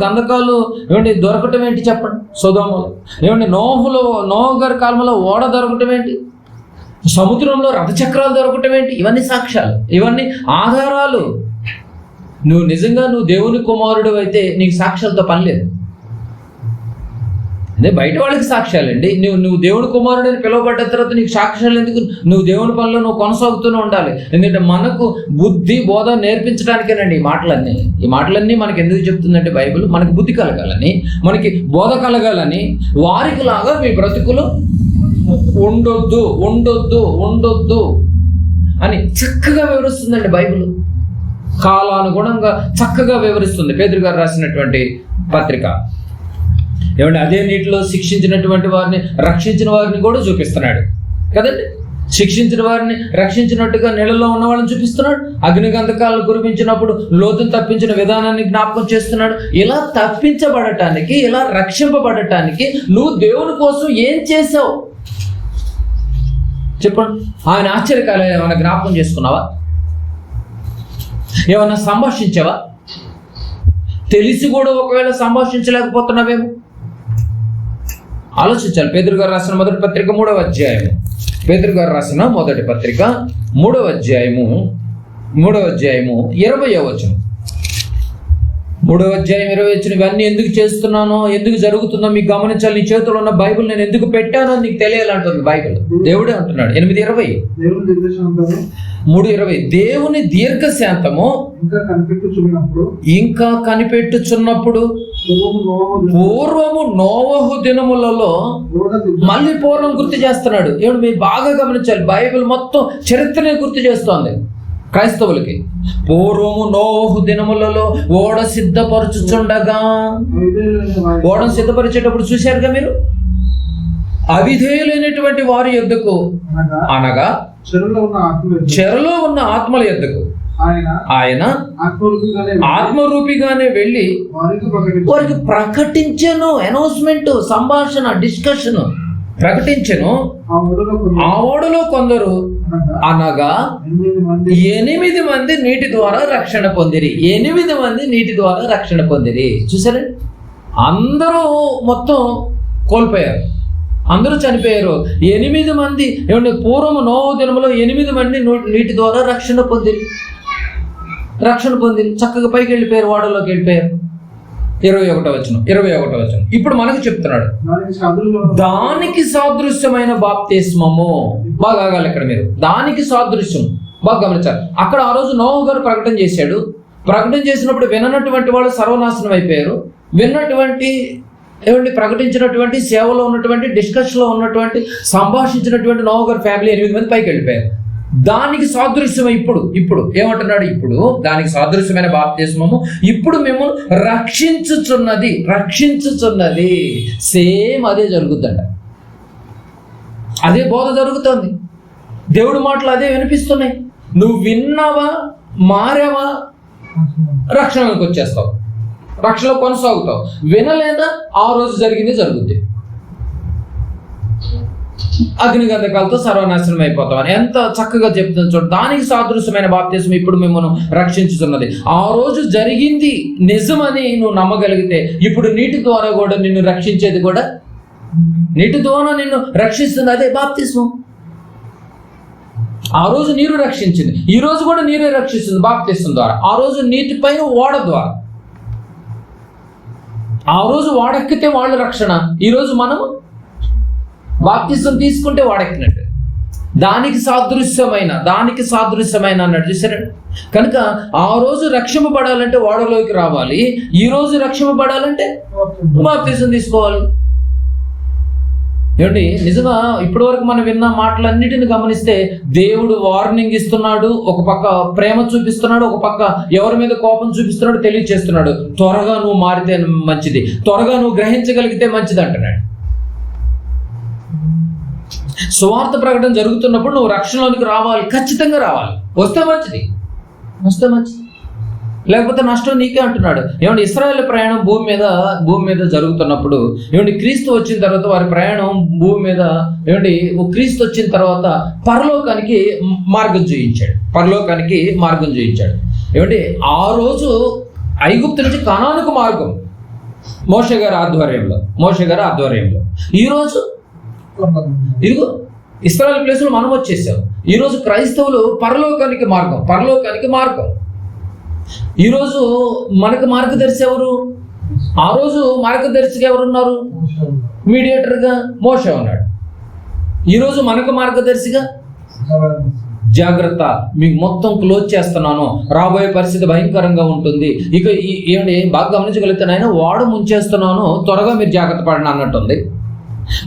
గంధకాలు ఏమండి దొరకటం ఏంటి చెప్పండి. సొదోమలో ఏమండి నోహు గారి కాలంలో ఓడ దొరకటం ఏంటి, సముద్రంలో రథచక్రాలు దొరకటం ఏంటి, ఇవన్నీ సాక్ష్యాలు, ఇవన్నీ ఆధారాలు. నువ్వు నిజంగా దేవుని కుమారుడు అయితే నీకు సాక్ష్యాలతో పని లేదు. అదే బయట వాళ్ళకి సాక్ష్యాలండి. నువ్వు దేవుని కుమారుడు అని పిలువబడ్డ తర్వాత నీకు సాక్ష్యాలు ఎందుకు? నువ్వు దేవుని పనిలో నువ్వు కొనసాగుతూనే ఉండాలి. ఎందుకంటే మనకు బుద్ధి బోధ నేర్పించడానికేనండి ఈ మాటలన్నీ మనకి ఎందుకు చెప్తుందంటే బైబిల్ మనకి బుద్ధి కలగాలని, మనకి బోధ కలగాలని. వారికి లాగా మీ బ్రతుకులు ఉండొద్దు అని చక్కగా వివరిస్తుందండి బైబిల్. కాలానుగుణంగా చక్కగా వివరిస్తుంది. పేతురు గారు రాసినటువంటి పత్రిక. ఏమంటే అదే నీటిలో శిక్షించినటువంటి వారిని రక్షించిన వారిని కూడా చూపిస్తున్నాడు కదండి. శిక్షించిన వారిని రక్షించినట్టుగా నీళ్ళలో ఉన్న వాళ్ళని చూపిస్తున్నాడు. అగ్నిగంధకాలను కురిపించినప్పుడు లోతును తప్పించిన విధానాన్ని జ్ఞాపకం చేస్తున్నాడు. ఇలా తప్పించబడటానికి, ఇలా రక్షింపబడటానికి నువ్వు దేవుని కోసం ఏం చేసావు చెప్పండి. ఆయన ఆశ్చర్యకార్యాలు ఏమైనా జ్ఞాపకం చేసుకున్నావా? ఏమన్నా సంభాషించావా? తెలిసి కూడా ఒకవేళ సంభాషించలేకపోతున్నావేమో ఆలోచించాలి. పేతురు గారు రాసిన మొదటి పత్రిక 3వ అధ్యాయము. పేతురు గారు రాసిన మొదటి పత్రిక 3వ అధ్యాయము 20వ వచనం. 3వ అధ్యాయం 20వ వచనం. ఇవన్నీ ఎందుకు చేస్తున్నానో, ఎందుకు జరుగుతుందో మీకు గమనించాలి. నీ చేతిలో ఉన్న బైబిల్ నేను ఎందుకు పెట్టానో నీకు తెలియాలంటుంది బైబిల్. దేవుడే అంటున్నాడు. 8:20 3:20 దేవుని దీర్ఘశాంతము ఇంకా కనిపెట్టుచున్నప్పుడు పూర్వము నోవహు దినములలో మళ్ళీ పూర్వం గుర్తు చేస్తున్నాడు. ఏమిటి మీరు బాగా గమనించాలి. బైబిల్ మొత్తం చరిత్రనే గుర్తు చేస్తోంది క్రైస్తవులకి. పూర్వము నోవహు దినములలో ఓడ సిద్ధపరచుచుండగా, ఓడను సిద్ధపరిచేటప్పుడు చూశారుగా మీరు, అవిధేయులైనటువంటి వారి యొద్దకు అనగా చెరలో ఉన్న ఆత్మల యొద్దకు ఆయన ఆత్మరూపిగానే వెళ్ళి వారికి ప్రకటించెను. అనౌన్స్మెంట్, సంభాషణ, డిస్కషన్ ప్రకటించెను. ఆ ఓడలో కొందరు అనగా 8 మంది నీటి ద్వారా రక్షణ పొందిరి. 8 మంది నీటి ద్వారా రక్షణ పొందిరి. చూసారండి, అందరూ మొత్తం కోల్పోయారు, అందరూ చనిపోయారు. 8 మంది ఏమంటే పూర్వము నోవహు దినములో 8 మంది నీటి ద్వారా రక్షణ పొందిరి. చక్కగా పైకి వెళ్ళిపోయారు, ఓడలోకి వెళ్ళిపోయారు. 21వ వచనం. ఇప్పుడు మనకు చెప్తున్నాడు దానికి సాదృశ్యమైన బాప్తిస్మము. బాగా ఆగాలి ఇక్కడ మీరు. దానికి సాదృశ్యం బాగా గమనించాలి. అక్కడ ఆ రోజు నోవహు గారు ప్రకటన చేశాడు. ప్రకటన చేసినప్పుడు విననటువంటి వాళ్ళు సర్వనాశనం అయిపోయారు. ప్రకటించినటువంటి సేవలో ఉన్నటువంటి, డిస్కషన్లో ఉన్నటువంటి, సంభాషించినటువంటి నోవహు గారి ఫ్యామిలీ 8 మంది పైకి వెళ్ళిపోయారు. దానికి సాదృశ్యమే ఇప్పుడు ఏమంటున్నాడు? ఇప్పుడు దానికి సాదృశ్యమైన బాప్తిస్మము ఇప్పుడు మిమ్మల్ని రక్షించుచున్నది. సేమ్ అదే జరుగుతుందంట. అదే బోధ జరుగుతుంది. దేవుడి మాటలు అదే వినిపిస్తున్నాయి. నువ్వు విన్నావా, మారావా, రక్షణలోకి వచ్చేస్తావు, రక్షణలో కొనసాగుతావు. వినలేదా ఆ రోజు జరిగింది జరుగుద్ది. అగ్నిగంధకాలతో సర్వనాశనం అయిపోతాం అని ఎంత చక్కగా చెప్తుంది చూడండి. దానికి సాదృశ్యమైన బాప్తిస్మం ఇప్పుడు మిమ్మల్ని రక్షించుతున్నది. ఆ రోజు జరిగింది నిజమని నువ్వు నమ్మగలిగితే ఇప్పుడు నీటి ద్వారా కూడా నిన్ను రక్షించేది కూడా, నీటి ద్వారా నిన్ను రక్షిస్తుంది అదే బాప్తిస్మం. ఆ రోజు నీరు రక్షించింది, ఈ రోజు కూడా నీరే రక్షిస్తుంది బాప్తిస్మం ద్వారా. ఆ రోజు నీటి పైన ఓడ ద్వారా, ఆ రోజు వాడెక్కితే వాళ్ళు రక్షణ, ఈ రోజు మనము బాప్తిస్మం తీసుకుంటే వాడెక్కినట్టు. దానికి సాదృశ్యమైన అన్నట్టు చూసారండి. కనుక ఆ రోజు రక్షింపబడాలంటే ఓడలోకి రావాలి, ఈ రోజు రక్షింపబడాలంటే బాప్తిస్మం తీసుకోవాలి. ఏమండి, నిజంగా ఇప్పటి వరకు మనం విన్న మాటలన్నిటిని గమనిస్తే దేవుడు వార్నింగ్ ఇస్తున్నాడు, ఒక పక్క ప్రేమ చూపిస్తున్నాడు, ఒక పక్క ఎవరి మీద కోపం చూపిస్తున్నాడు, తెలియచేస్తున్నాడు. త్వరగా నువ్వు మారితే మంచిది, త్వరగా నువ్వు గ్రహించగలిగితే మంచిది అంటున్నాడు. సువార్త ప్రకటన జరుగుతున్నప్పుడు నువ్వు రక్షణలోనికి రావాలి, ఖచ్చితంగా రావాలి. వస్తే మంచిది, లేకపోతే నష్టం నీకే అంటున్నాడు. ఏమంటే ఇశ్రాయేలు ప్రయాణం భూమి మీద జరుగుతున్నప్పుడు ఏమంటే క్రీస్తు వచ్చిన తర్వాత వారి ప్రయాణం భూమి మీద ఏమంటే క్రీస్తు వచ్చిన తర్వాత పరలోకానికి మార్గం చూయించాడు. ఏమంటే ఆ రోజు ఐగుప్తు నుంచి కనానుకు మార్గం మోషే గారి ఆధ్వర్యంలో. ఈరోజు ఇదిగో ఇశ్రాయేలు ప్లేస్లో మనం వచ్చేసాం. ఈరోజు క్రైస్తవులు పరలోకానికి మార్గం. ఈరోజు మనకు మార్గదర్శి ఎవరు? ఆ రోజు మార్గదర్శిగా ఎవరున్నారు? మీడియేటర్గా మోషే ఉన్నాడు. ఈరోజు మనకు మార్గదర్శిగా జాగ్రత్త, మీకు మొత్తం క్లోజ్ చేస్తున్నాను, రాబోయే పరిస్థితి భయంకరంగా ఉంటుంది. ఇక ఏమండి బాగా గమనించగలిగితే నాయన వాడు ముంచేస్తున్నాను, త్వరగా మీరు జాగ్రత్త పడండి అన్నట్టుంది.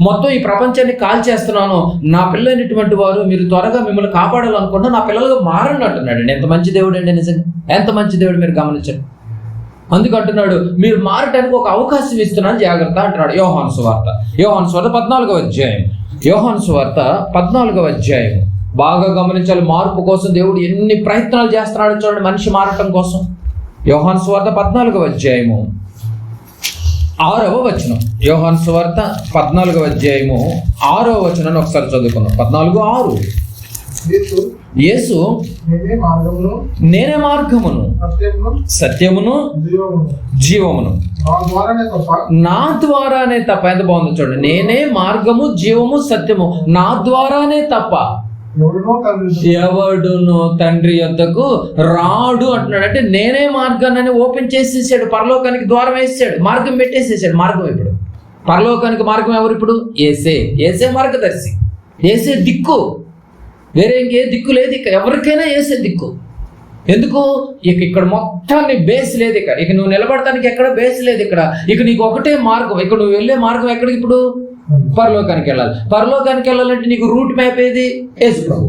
మొత్తం ఈ ప్రపంచాన్ని కాల్ చేస్తున్నాను, నా పిల్లైనటువంటి వారు మీరు త్వరగా మిమ్మల్ని కాపాడాలనుకుంటా నా పిల్లలుగా మారండి అంటున్నాడు. ఎంత మంచి దేవుడు అండి, నిజంగా ఎంత మంచి దేవుడు మీరు గమనించండి. అందుకు అంటున్నాడు మీరు మారటానికి ఒక అవకాశం ఇస్తున్నాను, జాగ్రత్త అంటున్నాడు. యోహాను సువార్త 14వ అధ్యాయం బాగా గమనించాలి. మార్పు కోసం దేవుడు ఎన్ని ప్రయత్నాలు చేస్తున్నాడు చూడండి, మనిషి మారటం కోసం. యోహాను సువార్త 14వ అధ్యాయము 6వ వచనం. యోహాను సువార్త 14వ అధ్యాయము 6వ వచనాన్ని ఒకసారి చదువుకున్నాం. 14:6. యేసు నేనే మార్గమును సత్యమును జీవమును, నా ద్వారానే తప్ప. ఎంత బాగుందో చూడండి, నేనే మార్గము జీవము సత్యము, నా ద్వారానే తప్ప ఎవడును తండ్రి యొద్దకు రాడు అంటున్నాడు. అంటే నేనే మార్గాన్ని ఓపెన్ చేసేసాడు, పరలోకానికి ద్వారం వేసాడు, మార్గం పెట్టేసేసాడు. మార్గం ఇప్పుడు పరలోకానికి మార్గం ఎవరు? ఇప్పుడు ఏసే మార్గదర్శి, ఏసే దిక్కు, వేరే ఇంకే దిక్కు లేదు. ఇక ఎవరికైనా ఏసే దిక్కు. ఎందుకు? ఇక్కడ మొత్తాన్ని బేస్ లేదు. ఇక నువ్వు నిలబడటానికి ఎక్కడ బేస్ లేదు. ఇక నీకు ఒకటే మార్గం. ఇక్కడ నువ్వు వెళ్ళే మార్గం ఎక్కడికి? ఇప్పుడు పరలోకానికి వెళ్ళాలి. పరలోకానికి వెళ్ళాలంటే నీకు రూట్ మ్యాప్ ఏది? యేసు ప్రభు.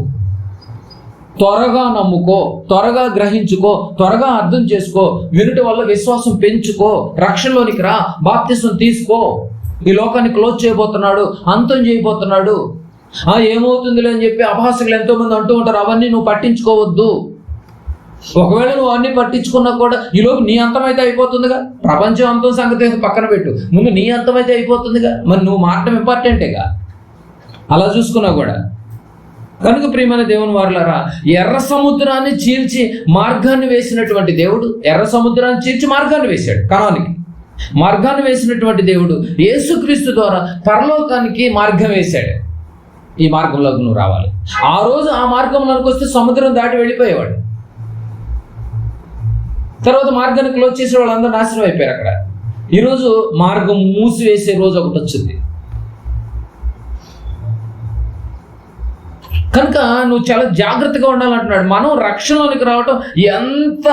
త్వరగా నమ్ముకో, త్వరగా గ్రహించుకో, త్వరగా అర్థం చేసుకో, వినుట వల్ల విశ్వాసం పెంచుకో, రక్షణలోనికి రా, బాప్తిసం తీసుకో. ఈ లోకాన్ని క్లోజ్ చేయబోతున్నాడు, అంతం చేయబోతున్నాడు. ఏమవుతుందిలే అని చెప్పి అపహాసకులు ఎంతో మంది అంటూ ఉంటారు. అవన్నీ నువ్వు పట్టించుకోవద్దు. ఒకవేళ నువ్వు అన్ని పట్టించుకున్నా కూడా ఈలోపు నీ అంతమైతే అయిపోతుందిగా. ప్రపంచం అంతం సంగతి పక్కన పెట్టు, ముందు నీ అంతమైతే అయిపోతుందిగా. మరి నువ్వు మారటం ఇంపార్టెంటేగా. అలా చూసుకున్నా కూడా. కనుక ప్రియమైన దేవుని వారలారా, ఎర్ర సముద్రాన్ని చీల్చి మార్గాన్ని వేసినటువంటి దేవుడు, ఎర్ర సముద్రాన్ని చీల్చి మార్గాన్ని వేశాడు. కనానికి మార్గాన్ని వేసినటువంటి దేవుడు యేసుక్రీస్తు ద్వారా పరలోకానికి మార్గం వేశాడు. ఈ మార్గంలోకి నువ్వు రావాలి. ఆ రోజు ఆ మార్గంలోకి వస్తే సముద్రం దాటి వెళ్ళిపోయేవాడు. తర్వాత మార్గాన్ని క్లోజ్ చేసే వాళ్ళందరూ నాశనం అయిపోయారు అక్కడ. ఈరోజు మార్గం మూసివేసే రోజు ఒకటి వచ్చింది. కనుక నువ్వు చాలా జాగ్రత్తగా ఉండాలంటున్నాడు. మనం రక్షణలోనికి రావటం ఎంత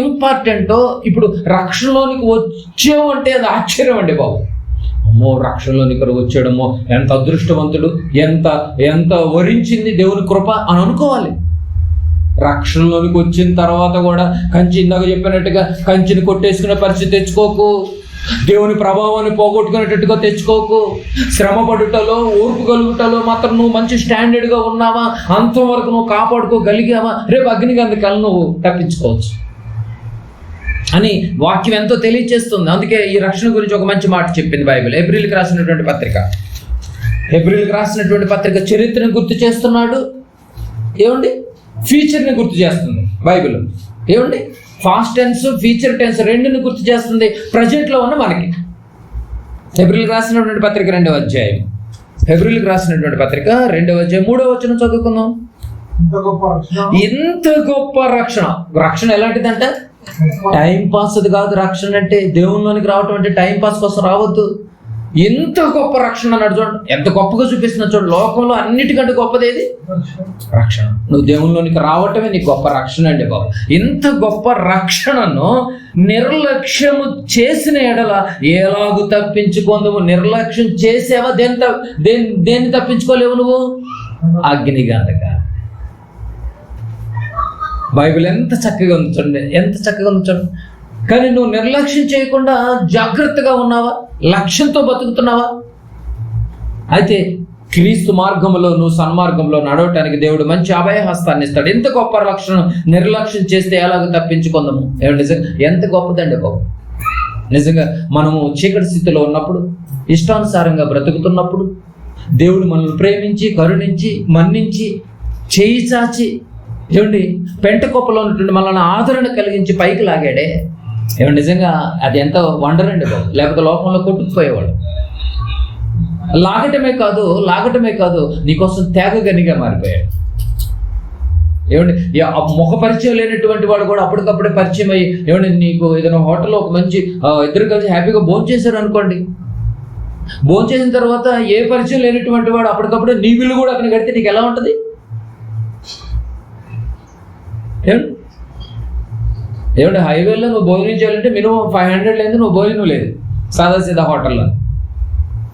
ఇంపార్టెంటో. ఇప్పుడు రక్షణలోనికి వచ్చావు అంటే అది ఆశ్చర్యం అండి బాబు. అమ్మో, రక్షణలోనికి వచ్చాడమ్మో, ఎంత అదృష్టవంతుడు, ఎంత వరించింది దేవుని కృప అని అనుకోవాలి. రక్షణలోనికి వచ్చిన తర్వాత కూడా ఇందాక చెప్పినట్టుగా కంచిని కొట్టేసుకునే పరిస్థితి తెచ్చుకోకు. దేవుని ప్రభావాన్ని పోగొట్టుకునేటట్టుగా తెచ్చుకోకు. శ్రమ పడుటలో, ఓర్పు కలుగుటలో మాత్రం నువ్వు మంచి స్టాండర్డ్గా ఉన్నావా, అంతవరకు నువ్వు కాపాడుకోగలిగావా, రేపు అగ్నిగంధకాలను నువ్వు తప్పించుకోవచ్చు అని వాక్యం ఎంతో తెలియజేస్తుంది. అందుకే ఈ రక్షణ గురించి ఒక మంచి మాట చెప్పింది బైబిల్. హెబ్రీయులకు రాసినటువంటి పత్రిక చరిత్రను గుర్తు చేస్తున్నాడు. ఏమండి? ఫ్యూచర్ని గుర్తు చేస్తుంది బైబిల్. ఏమండి? ఫాస్ట్ టెన్స్, ఫ్యూచర్ టెన్స్ రెండుని గుర్తు చేస్తుంది ప్రజెంట్లో ఉన్న మనకి. హెబ్రీయులకు రాసినటువంటి పత్రిక 2వ అధ్యాయం 2వ వచనం చదువుకుందాం. ఇంత గొప్ప రక్షణ ఎలాంటిదంటే టైం పాస్ అది కాదు. రక్షణ అంటే దేవునిలోనికి రావటం అంటే టైం పాస్ కోసం రావద్దు. ఎంత గొప్ప రక్షణ అన్నాడు చూడండి, ఎంత గొప్పగా చూపిస్తున్నా చూడండి. లోకంలో అన్నిటికంటే గొప్పది ఏది? రక్షణ. నువ్వు దేవునిలోనికి రావటమే నీకు గొప్ప రక్షణ అండి బాబు. ఇంత గొప్ప రక్షణను నిర్లక్ష్యము చేసిన ఎడల ఎలాగూ తప్పించుకుందాము. నిర్లక్ష్యం చేసేవా? దేన్ని తప్పించుకోలేవు నువ్వు? అగ్నిగంధక. బైబిల్ ఎంత చక్కగా ఉంది చూడండి. కానీ నువ్వు నిర్లక్ష్యం చేయకుండా జాగ్రత్తగా ఉన్నావా? లక్ష్యంతో బతుకుతున్నావా? అయితే క్రీస్తు మార్గంలో నువ్వు సన్మార్గంలో నడవటానికి దేవుడు మంచి అభయహస్తాన్ని ఇస్తాడు. ఎంత గొప్ప లక్షణం నిర్లక్ష్యం చేస్తే ఎలాగో తప్పించుకుందాము. నిజంగా ఎంత గొప్పదండి బాబు. నిజంగా మనము చీకటి స్థితిలో ఉన్నప్పుడు, ఇష్టానుసారంగా బ్రతుకుతున్నప్పుడు, దేవుడు మనల్ని ప్రేమించి కరుణించి మన్నించి చేయి చాచి పెంట కుప్పలో ఉన్నటువంటి మనల్ని ఆదరణ కలిగించి పైకి లాగాడే. నిజంగా అది ఎంత వండర్ అండి బాబు. లేకపోతే లోకంలో కొట్టుకుపోయేవాడు. లాగటమే కాదు నీకోసం త్యాగగనిగా మారిపోయాడు. ముఖ పరిచయం లేనటువంటి వాడు కూడా అప్పటికప్పుడే పరిచయం అయ్యి నీకు ఏదైనా హోటల్లో ఒక మంచి ఇద్దరు కలిసి హ్యాపీగా భోంచేశారు అనుకోండి. భోంచేసిన తర్వాత ఏ పరిచయం లేనటువంటి వాడు అప్పటికప్పుడే నీ బిల్లు కూడా అక్కడ కడితే నీకు ఎలా ఉంటుంది? హైవేలో నువ్వు భోజనం చేయాలంటే మినిమం 500 లేదు, నువ్వు భోజనం లేదు సాదా హోటల్లో.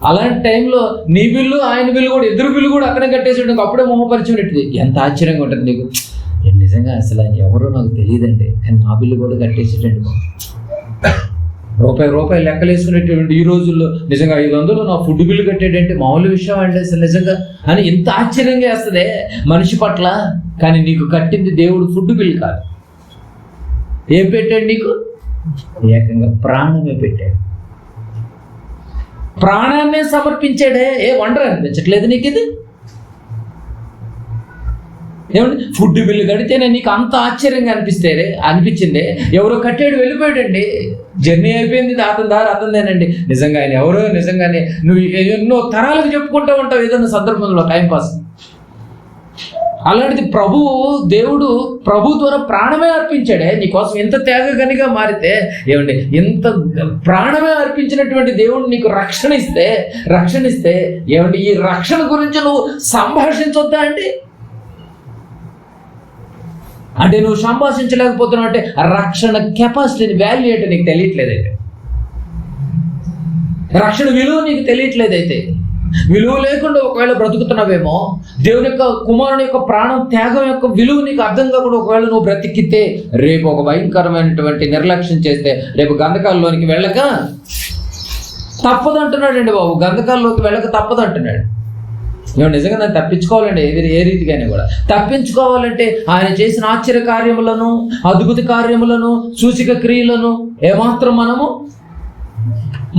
అలాంటి టైంలో నీ బిల్లు ఆయన బిల్లు కూడా ఇద్దరు బిల్లు కూడా అక్కడే కట్టేసాడు. అప్పుడే మొహపరిచయం పెట్టింది. ఎంత ఆశ్చర్యంగా ఉంటుంది నీకు. నిజంగా అసలు ఆయన ఎవరో నాకు తెలియదండి, కానీ నా బిల్లు కూడా కట్టేసేటండి. రూపాయి లెక్కలు వేసుకునేటువంటి ఈ రోజుల్లో నిజంగా 500 నా ఫుడ్ బిల్లు కట్టేటంటే మామూలు విషయం అండి అసలు నిజంగా అని ఎంత ఆశ్చర్యంగా వేస్తుంది మనిషి పట్ల. కానీ నీకు కట్టింది దేవుడు ఫుడ్ బిల్ కాదు. ఏం పెట్టాడు నీకు? ఏకంగా ప్రాణమే పెట్టాడు. ప్రాణాన్నే సమర్పించాడే. ఏ వండర్ అనిపించట్లేదు నీకు ఇది? ఫుడ్ బిల్లు కడితేనే నీకు అంత ఆశ్చర్యంగా అనిపించింది. ఎవరో కట్టాడు వెళ్ళిపోయాడండి, జర్నీ అయిపోయింది, అతని దారి అతనిదేనండి. నిజంగా ఆయన ఎవరో నిజంగానే నువ్వు ఎన్నో తరాలకు చెప్పుకుంటూ ఉంటావు ఏదైనా సందర్భంలో టైంపాస్. అలాంటిది దేవుడు ప్రభు ద్వారా ప్రాణమే అర్పించాడే నీకోసం. ఎంత త్యాగగనిగా మారితే ఎంత ప్రాణమే అర్పించినటువంటి దేవుడు నీకు రక్షణ ఇస్తే ఈ రక్షణ గురించి నువ్వు సంభాషించొద్దా అంటే నువ్వు సంభాషించలేకపోతున్నావు అంటే రక్షణ కెపాసిటీని వాల్యూ ఏంటో నీకు తెలియట్లేదైతే, రక్షణ విలువ నీకు తెలియట్లేదైతే, విలువ లేకుండా ఒకవేళ బ్రతుకుతున్నావేమో, దేవుని యొక్క కుమారుని యొక్క ప్రాణం త్యాగం యొక్క విలువ నీకు అర్థం కాకుండా ఒకవేళ నువ్వు బ్రతికితే రేపు ఒక భయంకరమైనటువంటి నిర్లక్ష్యం చేస్తే రేపు గంధకాల్లోనికి వెళ్ళక తప్పదంటున్నాడు అండి బాబు. గంధకాల్లోకి వెళ్ళక తప్పదంటున్నాడు. నిజంగా దాన్ని తప్పించుకోవాలండి ఏ రీతిగానే కూడా. తప్పించుకోవాలంటే ఆయన చేసిన ఆశ్చర్య కార్యములను, అద్భుత కార్యములను, సూచిక క్రియలను ఏమాత్రం మనము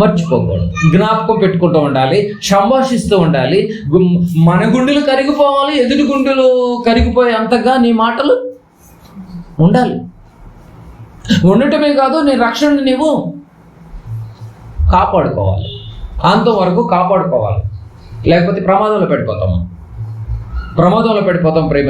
మర్చిపోకూడదు. జ్ఞాపకం పెట్టుకుంటూ ఉండాలి, సంభాషిస్తూ ఉండాలి. మన గుండెలు కరిగిపోవాలి, ఎదుటి గుండెలు కరిగిపోయే అంతగా నీ మాటలు ఉండాలి. ఉండటమే కాదు, నీ రక్షణను నీవు కాపాడుకోవాలి, అంతవరకు కాపాడుకోవాలి. లేకపోతే ప్రమాదంలో పడిపోతాం ప్రేమ.